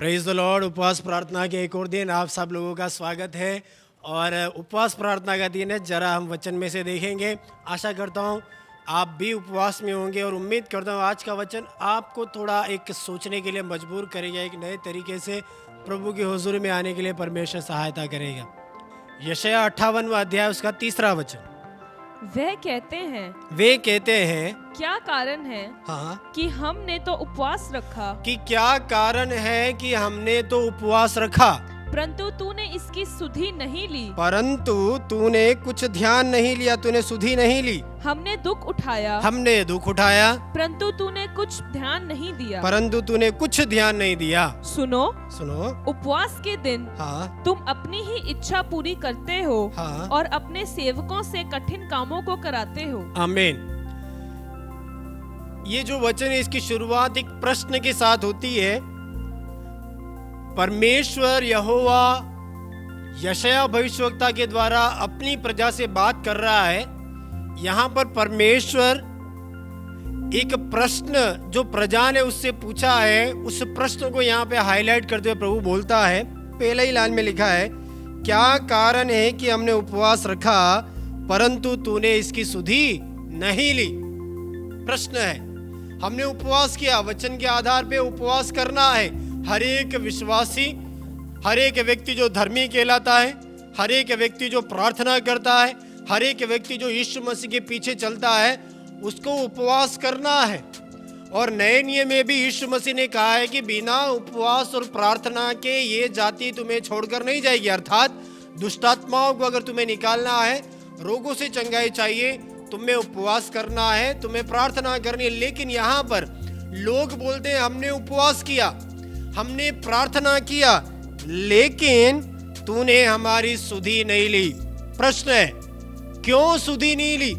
Praise the Lord. उपवास प्रार्थना के एक और दिन आप सब लोगों का स्वागत है। और उपवास प्रार्थना का दिन है, जरा हम वचन में से देखेंगे। आशा करता हूँ आप भी उपवास में होंगे और उम्मीद करता हूँ आज का वचन आपको थोड़ा एक सोचने के लिए मजबूर करेगा, एक नए तरीके से प्रभु की हुजूरी में आने के लिए परमेश्वर सहायता करेगा। यशायाह 58वां अध्याय उसका 3रा वचन। वे कहते हैं क्या कारण है हाँ, कि हमने तो उपवास रखा, कि क्या कारण है कि हमने तो उपवास रखा, परंतु तूने इसकी सुधि नहीं ली। परंतु तूने कुछ ध्यान नहीं लिया, तूने सुधि नहीं ली। हमने दुख उठाया, परंतु तूने कुछ ध्यान नहीं दिया। परंतु तूने कुछ ध्यान नहीं दिया। सुनो, उपवास के दिन हाँ, तुम अपनी ही इच्छा पूरी करते हो, हाँ, और अपने सेवकों से कठिन कामों को कराते हो। आमीन। ये जो वचन है इसकी शुरुआत एक प्रश्न के साथ होती है। परमेश्वर यहोवा यशायाह भविष्यवक्ता के द्वारा अपनी प्रजा से बात कर रहा है। यहाँ पर परमेश्वर एक प्रश्न जो प्रजा ने उससे पूछा है, उस प्रश्न को यहाँ पे हाईलाइट करते हुए प्रभु बोलता है। पहले ही लाइन में लिखा है, क्या कारण है कि हमने उपवास रखा परंतु तूने इसकी सुधि नहीं ली। प्रश्न है, हमने उपवास किया, वचन के आधार पे उपवास करना है। हर एक विश्वासी, हर एक व्यक्ति जो धर्मी कहलाता है, हर एक व्यक्ति जो प्रार्थना करता है, हर एक व्यक्ति जो यीशु मसीह के पीछे चलता है, उसको उपवास करना है। और नए नियम में भी यीशु मसीह ने कहा है कि बिना उपवास और प्रार्थना के ये जाति तुम्हें छोड़कर नहीं जाएगी। अर्थात दुष्टात्माओं को अगर तुम्हें निकालना है, रोगों से चंगाई चाहिए, तुम्हें उपवास करना है, तुम्हें प्रार्थना करनी है। लेकिन यहाँ पर लोग बोलते हैं हमने उपवास किया, हमने प्रार्थना किया, लेकिन तूने हमारी सुधि नहीं ली। प्रश्न है, क्यों सुधि नहीं ली?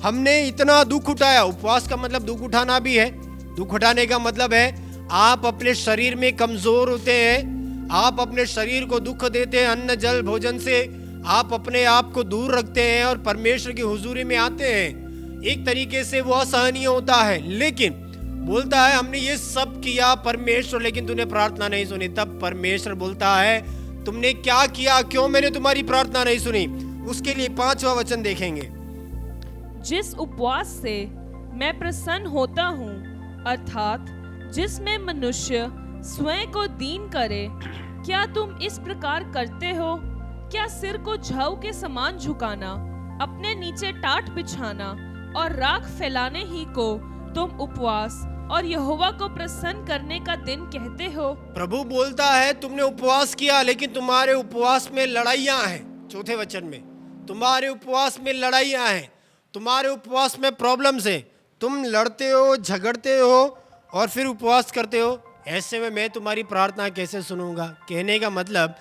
हमने इतना दुख उठाया। उपवास का मतलब दुख उठाना भी है। दुख उठाने का मतलब है आप अपने शरीर में कमजोर होते हैं, आप अपने शरीर को दुख देते हैं, अन्न जल भोजन से आप अपने आप को दूर रखते हैं और परमेश्वर की हुजूरी में आते हैं। एक तरीके से वो असहनीय होता है, लेकिन बोलता है हमने ये सब किया परमेश्वर, लेकिन तूने प्रार्थना नहीं सुनी। तब परमेश्वर बोलता है तुमने क्या किया, क्यों मैंने तुम्हारी प्रार्थना नहीं सुनी? उसके लिए 5वां वचन देखेंगे। जिस उपवास से मैं प्रसन्न होता हूँ, अर्थात जिसमें मनुष्य स्वयं को दीन करे, क्या तुम इस प्रकार करते हो? क्या सिर को झाऊ के समान झुकाना, अपने नीचे टाट बिछाना और राख फैलाने ही को तुम उपवास और यहोवा को प्रसन्न करने का दिन कहते हो? प्रभु बोलता है तुमने उपवास किया, लेकिन तुम्हारे उपवास में लड़ाइयां हैं। 4थे वचन में, तुम्हारे उपवास में लड़ाइयां हैं, तुम्हारे उपवास में प्रॉब्लम्स है। तुम लड़ते हो, झगड़ते हो और फिर उपवास करते हो। ऐसे में मैं तुम्हारी प्रार्थना कैसे सुनूंगा? कहने का मतलब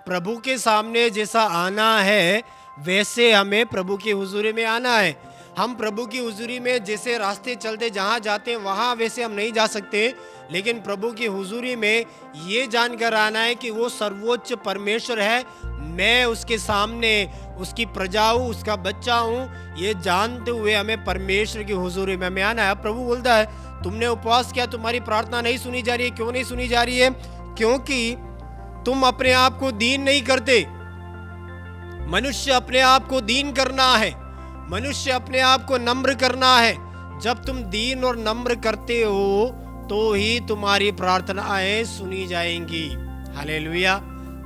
प्रभु के सामने जैसा आना है वैसे हमें प्रभु की हुजूरी में आना है। हम प्रभु की हुजूरी में जैसे रास्ते चलते जहाँ जाते हैं वहाँ वैसे हम नहीं जा सकते, लेकिन प्रभु की हुजूरी में ये जानकर आना है कि वो सर्वोच्च परमेश्वर है, मैं उसके सामने उसकी प्रजा हूँ, उसका बच्चा हूँ। ये जानते हुए हमें परमेश्वर की हुजूरी में हमें आना है। प्रभु बोलता है तुमने उपवास किया, तुम्हारी प्रार्थना नहीं सुनी जा रही है। क्यों नहीं सुनी जा रही है? क्योंकि तुम अपने आप को दीन नहीं करते। मनुष्य अपने आप को दीन करना है, मनुष्य अपने आप को नम्र करना है। जब तुम दीन और नम्र करते हो तो ही तुम्हारी प्रार्थनाएं सुनी जाएंगी। हालेलुया।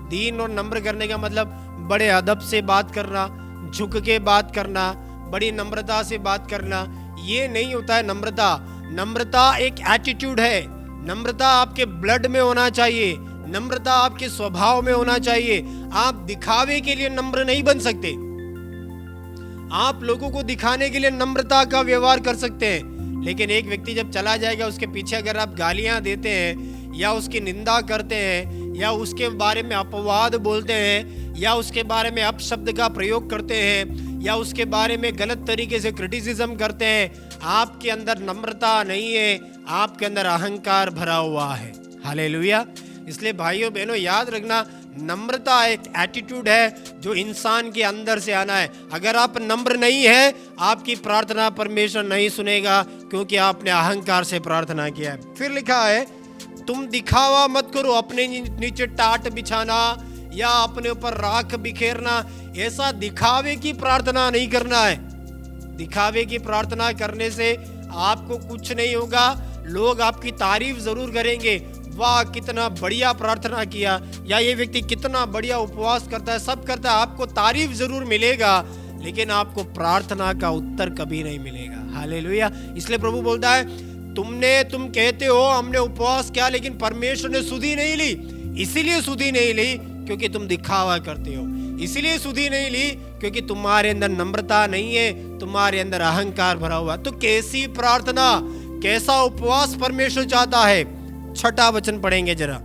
दीन और नम्र करने का मतलब बड़े अदब से बात करना, झुक के बात करना, बड़ी नम्रता से बात करना, ये नहीं होता है नम्रता। नम्रता एक एटीट्यूड है। नम्रता आपके ब्लड में होना चाहिए, नम्रता आपके स्वभाव में होना चाहिए। आप दिखावे के लिए नम्र नहीं बन सकते। आप लोगों को दिखाने के लिए नम्रता का व्यवहार कर सकते हैं, लेकिन एक व्यक्ति जब चला जाएगा उसके पीछे अगर आप गालियां देते हैं या उसकी निंदा करते हैं या उसके बारे में अपवाद बोलते हैं या उसके बारे में अपशब्द का प्रयोग करते हैं या उसके बारे में गलत तरीके से क्रिटिसिज्म करते हैं, आपके अंदर नम्रता नहीं है, आपके अंदर अहंकार भरा हुआ है। हालेलुया। इसलिए भाइयों बहनों याद रखना, नम्रता एक एटीट्यूड है जो इंसान के अंदर से आना है। अगर आप नम्र नहीं है, आपकी प्रार्थना परमेश्वर नहीं सुनेगा, क्योंकि आपने अहंकार से प्रार्थना किया है। फिर लिखा है तुम दिखावा मत करो, अपने नीचे टाट बिछाना या अपने ऊपर राख बिखेरना, ऐसा दिखावे की प्रार्थना नहीं करना है। दिखावे की प्रार्थना करने से आपको कुछ नहीं होगा। लोग आपकी तारीफ जरूर करेंगे, वाह कितना बढ़िया प्रार्थना किया, या ये व्यक्ति कितना बढ़िया उपवास करता है, सब करता है, आपको तारीफ जरूर मिलेगा, लेकिन आपको प्रार्थना का उत्तर कभी नहीं मिलेगा। हालेलुया। इसलिए प्रभु बोलता है तुम कहते हो हमने उपवास किया, लेकिन परमेश्वर ने सुधि नहीं ली। इसीलिए सुधि नहीं ली क्योंकि तुम दिखावा करते हो, इसीलिए सुधि नहीं ली क्योंकि तुम्हारे अंदर नम्रता नहीं है, तुम्हारे अंदर अहंकार भरा हुआ। तो कैसी प्रार्थना, कैसा उपवास परमेश्वर चाहता है? 6वां वचन पढ़ेंगे जरा।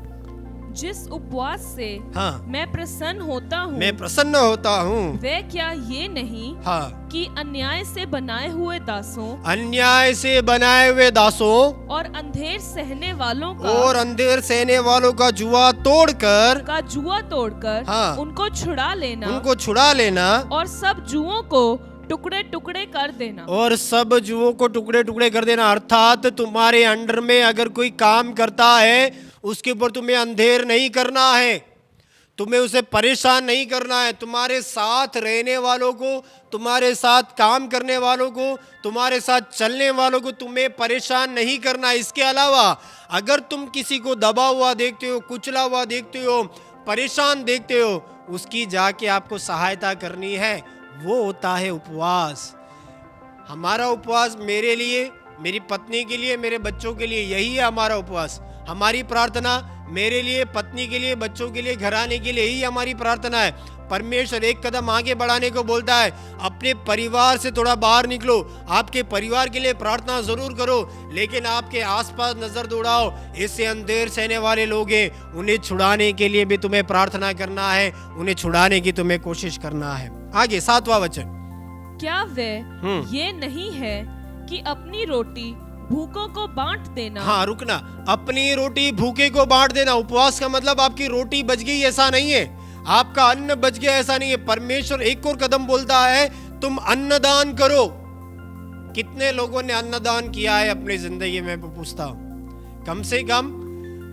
जिस उपवास से हाँ, मैं प्रसन्न होता हूँ, मैं प्रसन्न होता हूँ, वह क्या ये नहीं हाँ, कि अन्याय से बनाए हुए दासों अन्याय से बनाए हुए दासों और अंधेर सहने वालों का और अंधेर सहने वालों का जुआ तोड़कर हाँ, उनको छुड़ा लेना और सब जुओं को टुकड़े टुकड़े कर देना। और सब जुओं को टुकड़े टुकड़े कर देना। अर्थात तुम्हारे अंडर में अगर कोई काम करता है, उसके ऊपर तुम्हें अंधेर नहीं करना है, तुम्हें उसे परेशान नहीं करना है। तुम्हारे साथ रहने वालों को, तुम्हारे साथ काम करने वालों को, तुम्हारे साथ चलने वालों को तुम्हें परेशान नहीं करना है। इसके अलावा अगर तुम किसी को दबा हुआ देखते हो, कुचला हुआ देखते हो, परेशान देखते हो, उसकी जाके आपको सहायता करनी है। वो होता है उपवास। हमारा उपवास मेरे लिए, मेरी पत्नी के लिए, मेरे बच्चों के लिए, यही है हमारा उपवास। हमारी प्रार्थना मेरे लिए, पत्नी के लिए, बच्चों के लिए, घराने के लिए, यही हमारी प्रार्थना है। परमेश्वर एक कदम आगे बढ़ाने को बोलता है, अपने परिवार से थोड़ा बाहर निकलो, आपके परिवार के लिए प्रार्थना जरूर करो, लेकिन आपके आसपास नजर दौड़ाओ। ऐसे अंधेर सहने वाले लोग हैं, उन्हें छुड़ाने के लिए भी तुम्हें प्रार्थना करना है, उन्हें छुड़ाने की तुम्हें कोशिश करना है। आगे 7वां वचन। क्या वह ये नहीं है कि अपनी रोटी भूखों को बांट देना? हाँ, रुकना। अपनी रोटी भूखे को बांट देना। उपवास का मतलब आपकी रोटी बच गई ऐसा नहीं है, आपका अन्न बच गया ऐसा नहीं है। परमेश्वर एक और कदम बोलता है, तुम अन्नदान करो। कितने लोगों ने अन्नदान किया है अपनी जिंदगी में? पूछता हूं, कम से कम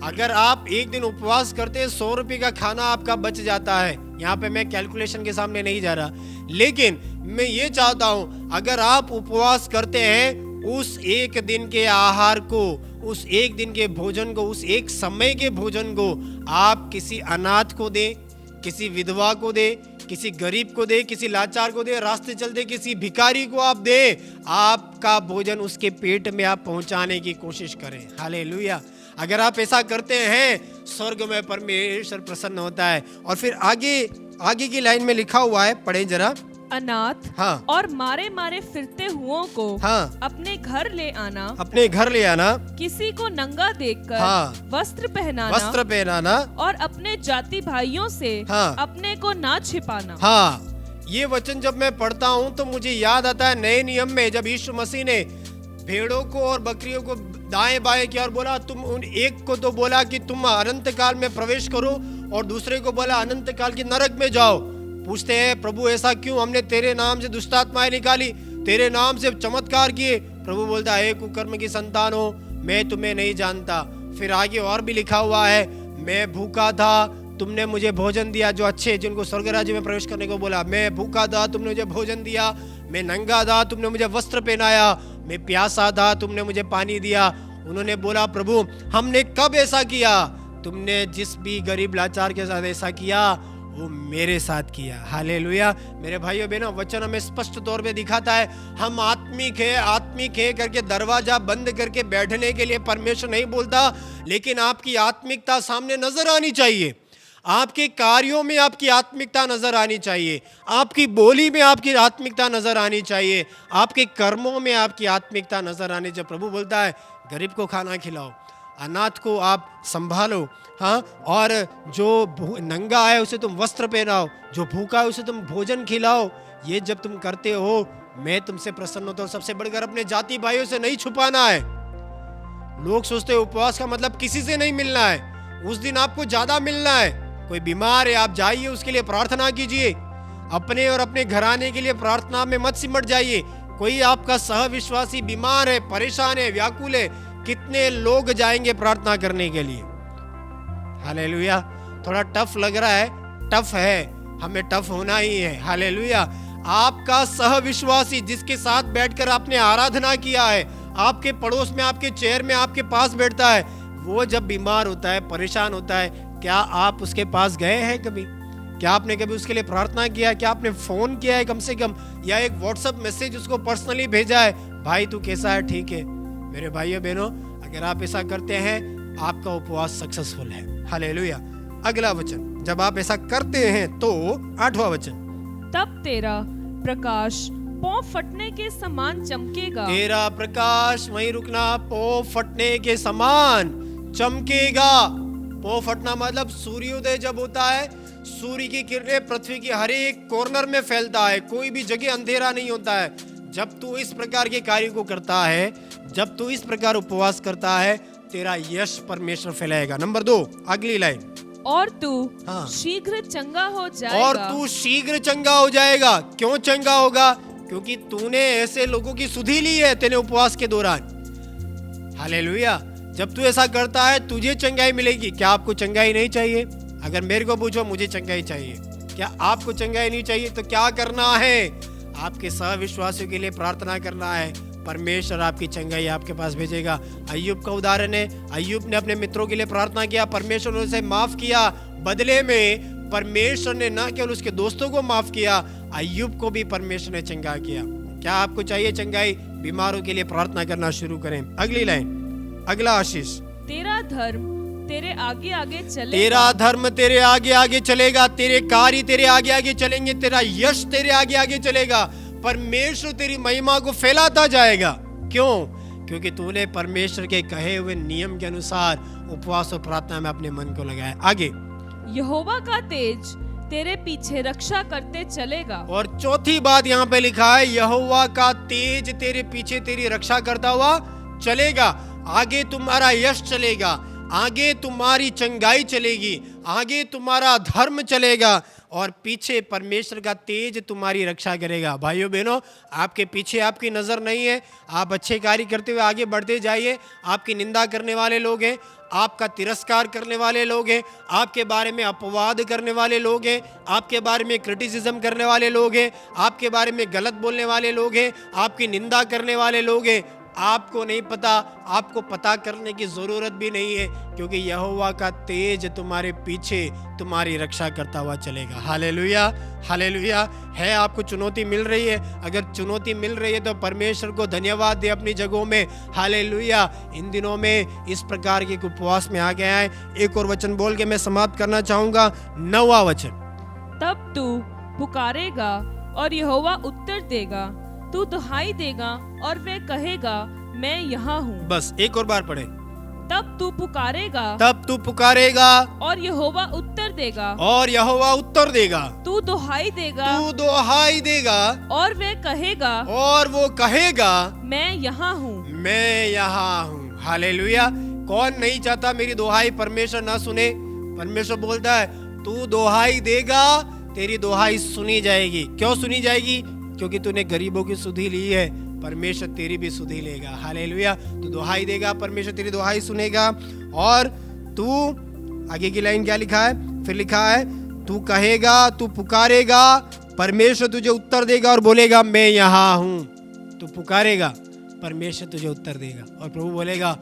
अगर आप एक दिन उपवास करते हैं, 100 रुपए का खाना आपका बच जाता है। यहाँ पे मैं कैलकुलेशन के सामने नहीं जा रहा, लेकिन मैं ये चाहता हूं अगर आप उपवास करते हैं, उस एक दिन के आहार को, उस एक दिन के भोजन को, उस एक समय के भोजन को आप किसी अनाथ को दे, किसी विधवा को दे, किसी गरीब को दे, किसी लाचार को दे, रास्ते चलते किसी भिखारी को आप दे, आपका भोजन उसके पेट में आप पहुंचाने की कोशिश करें। हालेलुया। अगर आप ऐसा करते हैं, स्वर्ग में परमेश्वर प्रसन्न होता है। और फिर आगे की लाइन में लिखा हुआ है, पढ़ें जरा। अनाथ हाँ, और मारे मारे फिरते हुओं को हाँ, अपने घर ले आना, अपने घर ले आना, किसी को नंगा देखकर हाँ, वस्त्र पहनाना और अपने जाति भाइयों से हाँ, अपने को ना छिपाना। हाँ, ये वचन जब मैं पढ़ता हूँ तो मुझे याद आता है नए नियम में, जब यीशु मसीह ने भेड़ों को और बकरियों को दाएं बाएं किया और बोला, तुम उन एक को तो बोला कि तुम अनंत काल में प्रवेश करो, और दूसरे को बोला अनंत काल की नरक में जाओ। पूछते हैं, प्रभु ऐसा क्यों? हमने तेरे नाम से दुष्ट आत्माएं निकाली, तेरे नाम से चमत्कार किए। प्रभु बोलता है, कुकर्म की संतान हो, मैं तुम्हें नहीं जानता। फिर आगे और भी लिखा हुआ है, मैं भूखा था, तुमने मुझे भोजन दिया। जो अच्छे, जिनको स्वर्ग राज्य में प्रवेश करने को बोला, मैं भूखा था, तुमने मुझे भोजन दिया। मैं नंगा था, तुमने मुझे वस्त्र पहनाया। मैं प्यासा था, तुमने मुझे पानी दिया। उन्होंने बोला, प्रभु हमने कब ऐसा किया? तुमने जिस भी गरीब लाचार के साथ ऐसा किया, वो मेरे साथ किया। हालेलुया। मेरे भाइयों बहनों, वचन हमें स्पष्ट तौर पे दिखाता है, हम आत्मिक है करके दरवाजा बंद करके बैठने के लिए परमेश्वर नहीं बोलता, लेकिन आपकी आत्मिकता सामने नजर आनी चाहिए, आपके कार्यों में आपकी आत्मिकता नजर आनी चाहिए, आपकी बोली में आपकी आत्मिकता नजर आनी चाहिए, आपके कर्मों में आपकी आत्मिकता नजर आनी चाहिए। प्रभु बोलता है, गरीब को खाना खिलाओ, अनाथ को आप संभालो, हाँ, और जो नंगा है उसे तुम वस्त्र पहनाओ, जो भूखा है उसे तुम भोजन खिलाओ। ये जब तुम करते हो, मैं तुमसे प्रसन्न होता हूँ। सबसे बढ़कर अपने जाति भाइयों से नहीं छुपाना है। लोग सोचते हैं उपवास का मतलब किसी से नहीं मिलना है, उस दिन आपको ज्यादा मिलना है। कोई बीमार है, आप जाइए, उसके लिए प्रार्थना कीजिए। अपने और अपने घराने के लिए प्रार्थना में मत सिमट जाइए। कोई आपका सहविश्वासी बीमार है, परेशान है, व्याकुल है, कितने लोग जाएंगे प्रार्थना करने के लिए? हालेलुया। थोड़ा टफ लग रहा है, टफ है, हमें टफ होना ही है। हालेलुया। आपका सहविश्वासी जिसके साथ बैठकर आपने आराधना किया है, आपके पड़ोस में, आपके चेयर में, आपके पास बैठता है, वो जब बीमार होता है, परेशान होता है, क्या आप उसके पास गए हैं कभी? क्या आपने कभी उसके लिए प्रार्थना किया है? क्या आपने फोन किया है कम से कम, या एक व्हाट्सएप मैसेज उसको पर्सनली भेजा है, भाई तू कैसा है, ठीक है? मेरे भाइयों बहनों, अगर आप ऐसा करते हैं, आपका उपवास सक्सेसफुल है। हालेलुया। अगला वचन, जब आप ऐसा करते हैं तो 8वां वचन, तब तेरा प्रकाश पौ फटने के समान चमकेगा। तेरा प्रकाश, वहीं रुकना, पौ फटने के समान चमकेगा। पौ फटना मतलब सूर्योदय जब होता है, सूर्य की किरणें पृथ्वी की हर एक कॉर्नर में फैलता है, कोई भी जगह अंधेरा नहीं होता है। जब तू इस प्रकार के कार्य को करता है, जब तू इस प्रकार उपवास करता है, तेरा यश परमेश्वर फैलाएगा। नंबर 2, अगली लाइन, और तू हाँ। शीघ्र चंगा हो जाएगा। और तू शीघ्र चंगा हो जाएगा। क्यों चंगा होगा? क्योंकि तूने ऐसे लोगों की सुधि ली है तेरे उपवास के दौरान। हालेलुया। जब तू ऐसा करता है, तुझे चंगाई मिलेगी। क्या आपको चंगाई नहीं चाहिए? अगर मेरे को पूछो, मुझे चंगाई चाहिए। क्या आपको चंगाई नहीं चाहिए? तो क्या करना है? आपके सहविश्वासियों के लिए प्रार्थना करना है, परमेश्वर आपकी चंगाई आपके पास भेजेगा। अय्यूब का उदाहरण है, अय्यूब ने अपने मित्रों के लिए प्रार्थना किया, परमेश्वर ने उसे माफ किया। बदले में परमेश्वर ने न केवल उसके दोस्तों को माफ किया, अय्यूब को भी परमेश्वर ने चंगा किया। क्या आपको चाहिए चंगाई? बीमारों के लिए प्रार्थना करना शुरू करें। अगली लाइन, अगला आशीष, तेरा धर्म तेरे आगे आगे चलेगा। तेरा धर्म तेरे आगे आगे चलेगा, तेरे कार्य तेरे आगे आगे चलेंगे, तेरा यश तेरे आगे आगे चलेगा। परमेश्वर तेरी महिमा को फैलाता जाएगा। क्यों? क्योंकि तूने परमेश्वर के कहे हुए नियम के अनुसार उपवास और प्रार्थना में अपने मन को लगाया। आगे, यहोवा का तेज तेरे पीछे रक्षा करते चलेगा। और चौथी बात यहाँ पे लिखा है, यहोवा का तेज तेरे पीछे तेरी रक्षा करता हुआ चलेगा। आगे तुम्हारा यश चलेगा, आगे तुम्हारी चंगाई चलेगी, आगे तुम्हारा धर्म चलेगा, और पीछे परमेश्वर का तेज तुम्हारी रक्षा करेगा। भाइयों बहनों, आपके पीछे आपकी नजर नहीं है। आप अच्छे कार्य करते हुए आगे बढ़ते जाइए। आपकी निंदा करने वाले लोग हैं, आपका तिरस्कार करने वाले लोग हैं, आपके बारे में अपवाद करने वाले लोग हैं, आपके बारे में क्रिटिसिज्म करने वाले लोग हैं, आपके बारे में गलत बोलने वाले लोग हैं, आपकी निंदा करने वाले लोग हैं। आपको नहीं पता, आपको पता करने की जरूरत भी नहीं है, क्योंकि यहोवा का तेज तुम्हारे पीछे तुम्हारी रक्षा करता हुआ चलेगा। Hallelujah, hallelujah. है आपको चुनौती मिल रही है? अगर चुनौती मिल रही है तो परमेश्वर को धन्यवाद दे अपनी जगहों में। हालेलुया। इन दिनों में इस प्रकार के उपवास में आ गया है। एक और वचन बोल के मैं समाप्त करना चाहूंगा, 9वां वचन, तब तू पुकारेगा और यहोवा उत्तर देगा, तू दुहाई देगा और वह कहेगा, मैं यहाँ हूँ। बस एक और बार पढ़े, तब तू पुकारेगा, तब तू पुकारेगा और यहोवा उत्तर देगा, और यहोवा उत्तर देगा, तू दुहाई देगा, तू दुहाई देगा, और वह कहेगा, और वो कहेगा, मैं यहाँ हूँ। मैं यहाँ हूँ। हालेलुया। कौन नहीं चाहता मेरी दुहाई परमेश्वर ना सुने? परमेश्वर बोलता है, तू दुहाई देगा, तेरी दुहाई सुनी जाएगी। क्यों सुनी जाएगी? क्योंकि तूने गरीबों की सुधि ली है, परमेश्वर तेरी भी सुधि लेगा। हालेलुया। तू दुहाई देगा, परमेश्वर तेरी दुहाई सुनेगा। और तू, आगे की लाइन क्या लिखा है? फिर लिखा है, तू कहेगा, तू पुकारेगा, परमेश्वर तुझे उत्तर देगा और बोलेगा, मैं यहाँ हूँ। तू पुकारेगा, परमेश्वर तुझे उत्तर देगा, और प्रभु बोलेगा,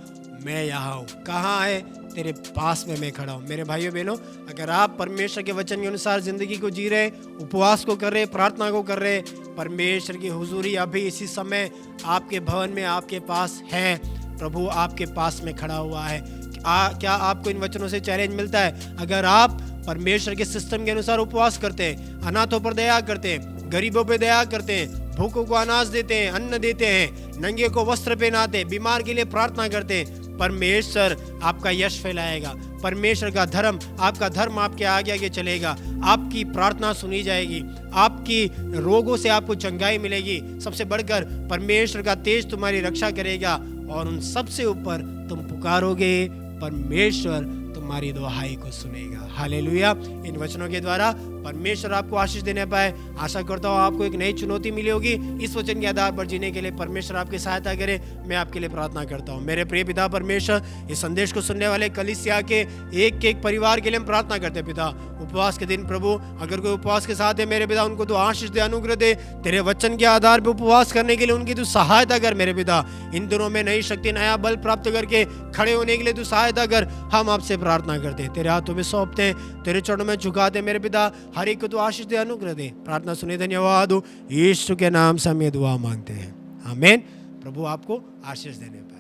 मैं यहाँ हूँ। कहाँ है? तेरे पास में मैं खड़ा हूँ। मेरे भाइयों बहनों, अगर आप परमेश्वर के वचन के अनुसार जिंदगी को जी रहे, उपवास को कर रहे, प्रार्थना को कर रहे, परमेश्वर की हुजूरी अभी इसी समय आपके भवन में आपके पास है। प्रभु आपके पास में खड़ा हुआ है। क्या आपको इन वचनों से चैलेंज मिलता है? अगर आप परमेश्वर के सिस्टम के अनुसार उपवास करते हैं, अनाथों पर दया करते हैं, गरीबों पर दया करते हैं, भूखों को अनाज देते हैं, अन्न देते हैं, नंगे को वस्त्र पहनाते, बीमार के लिए प्रार्थना करते, परमेश्वर आपका यश फैलाएगा। परमेश्वर का धर्म, आपका धर्म आपके आगे आगे चलेगा। आपकी प्रार्थना सुनी जाएगी, आपकी रोगों से आपको चंगाई मिलेगी। सबसे बढ़कर परमेश्वर का तेज तुम्हारी रक्षा करेगा, और उन सबसे ऊपर तुम पुकारोगे, परमेश्वर तुम्हारी दुहाई को सुनेगा। हालेलुया। इन वचनों के द्वारा परमेश्वर आपको आशीष देने पाए। आशा करता हूँ आपको एक नई चुनौती मिली होगी। इस वचन के आधार पर जीने के लिए परमेश्वर आपकी सहायता करे। मैं आपके लिए प्रार्थना करता हूँ। मेरे प्रिय पिता परमेश्वर, इस संदेश को सुनने वाले कलीसिया के एक एक परिवार के लिए हम प्रार्थना करते हैं पिता। उपवास के दिन प्रभु, अगर कोई उपवास के साथ है मेरे पिता, उनको तो आशीष दे, अनुग्रह दे। तेरे वचन के आधार पर उपवास करने के लिए उनकी तू सहायता कर मेरे पिता। इन दिनों में नई शक्ति, नया बल प्राप्त करके खड़े होने के लिए तू सहायता कर। हम आपसे प्रार्थना करते हैं, तेरे हाथों में सौंपते हैं, तेरे चरणों में झुकाते मेरे पिता। हर एक को तू आशीष दे, अनुग्रह दे। प्रार्थना सुने, धन्यवाद हो। यीशु के नाम से हम ये दुआ मांगते हैं, आमीन। प्रभु आपको आशीष देने पाए।